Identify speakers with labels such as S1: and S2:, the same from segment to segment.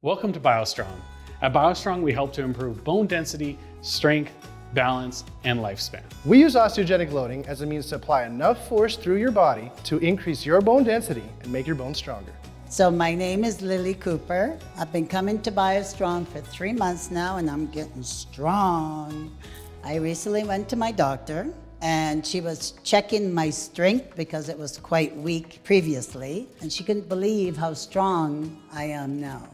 S1: Welcome to BioStrong. At BioStrong, we help to improve bone density, strength, balance, and lifespan.
S2: We use osteogenic loading as a means to apply enough force through your body to increase your bone density and make your bones stronger.
S3: So my name is Lily Cooper. I've been coming to BioStrong for 3 months now and I'm getting strong. I recently went to my doctor and she was checking my strength because it was quite weak previously, and she couldn't believe how strong I am now.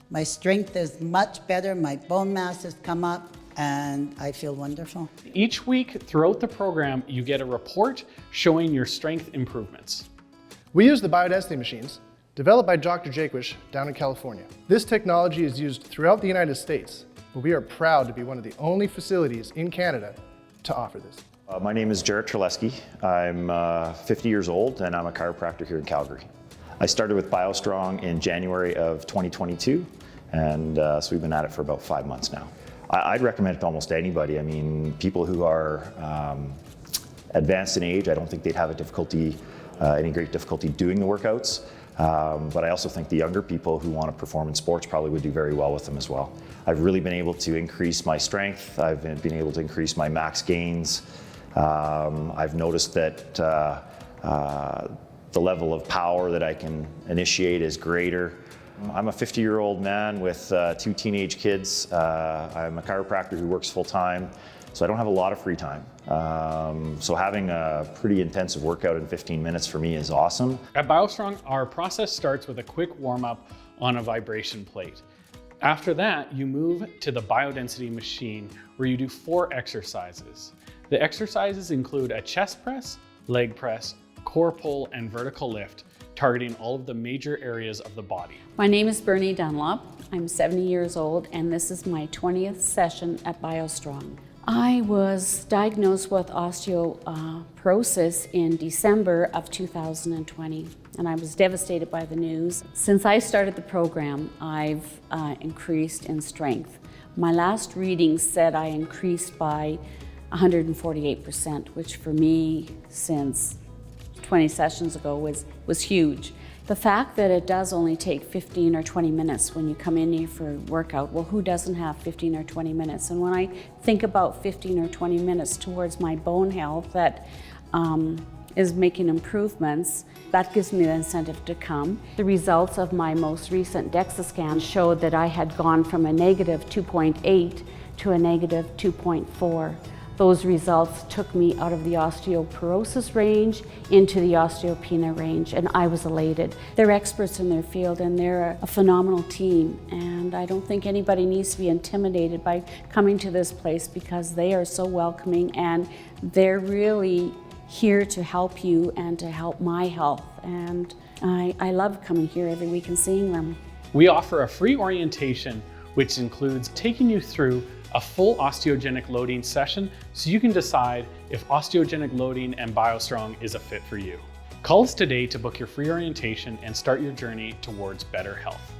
S3: My strength is much better, my bone mass has come up, and I feel wonderful.
S1: Each week throughout the program, you get a report showing your strength improvements.
S2: We use the Biodensity machines, developed by Dr. Jaquish down in California. This technology is used throughout the United States, but we are proud to be one of the only facilities in Canada to offer this.
S4: My name is Jarrett Treleski. I'm 50 years old and I'm a chiropractor here in Calgary. I started with BioStrong in January of 2022, and so we've been at it for about 5 months now. I'd recommend it to almost anybody. I mean, people who are advanced in age, I don't think they'd have any great difficulty doing the workouts. But I also think the younger people who want to perform in sports probably would do very well with them as well. I've really been able to increase my strength. I've been able to increase my max gains. I've noticed that the level of power that I can initiate is greater. I'm a 50-year-old man with 2 teenage kids. I'm a chiropractor who works full-time, so I don't have a lot of free time. So having a pretty intensive workout in 15 minutes for me is awesome.
S1: At BioStrong, our process starts with a quick warm-up on a vibration plate. After that, you move to the Biodensity machine where you do 4 exercises. The exercises include a chest press, leg press, core pull, and vertical lift, targeting all of the major areas of the body.
S5: My name is Bernie Dunlop. I'm 70 years old and this is my 20th session at BioStrong. I was diagnosed with osteoporosis in December of 2020 and I was devastated by the news. Since I started the program, I've increased in strength. My last reading said I increased by 148%, which for me, since 20 sessions ago, was huge. The fact that it does only take 15 or 20 minutes when you come in here for a workout, well, who doesn't have 15 or 20 minutes? And when I think about 15 or 20 minutes towards my bone health that is making improvements, that gives me the incentive to come. The results of my most recent DEXA scan showed that I had gone from a negative 2.8 to a negative 2.4. Those results took me out of the osteoporosis range into the osteopenia range, and I was elated. They're experts in their field and they're a phenomenal team, and I don't think anybody needs to be intimidated by coming to this place because they are so welcoming and they're really here to help you and to help my health, and I love coming here every week and seeing them.
S1: We offer a free orientation which includes taking you through a full osteogenic loading session so you can decide if osteogenic loading and BioStrong is a fit for you. Call us today to book your free orientation and start your journey towards better health.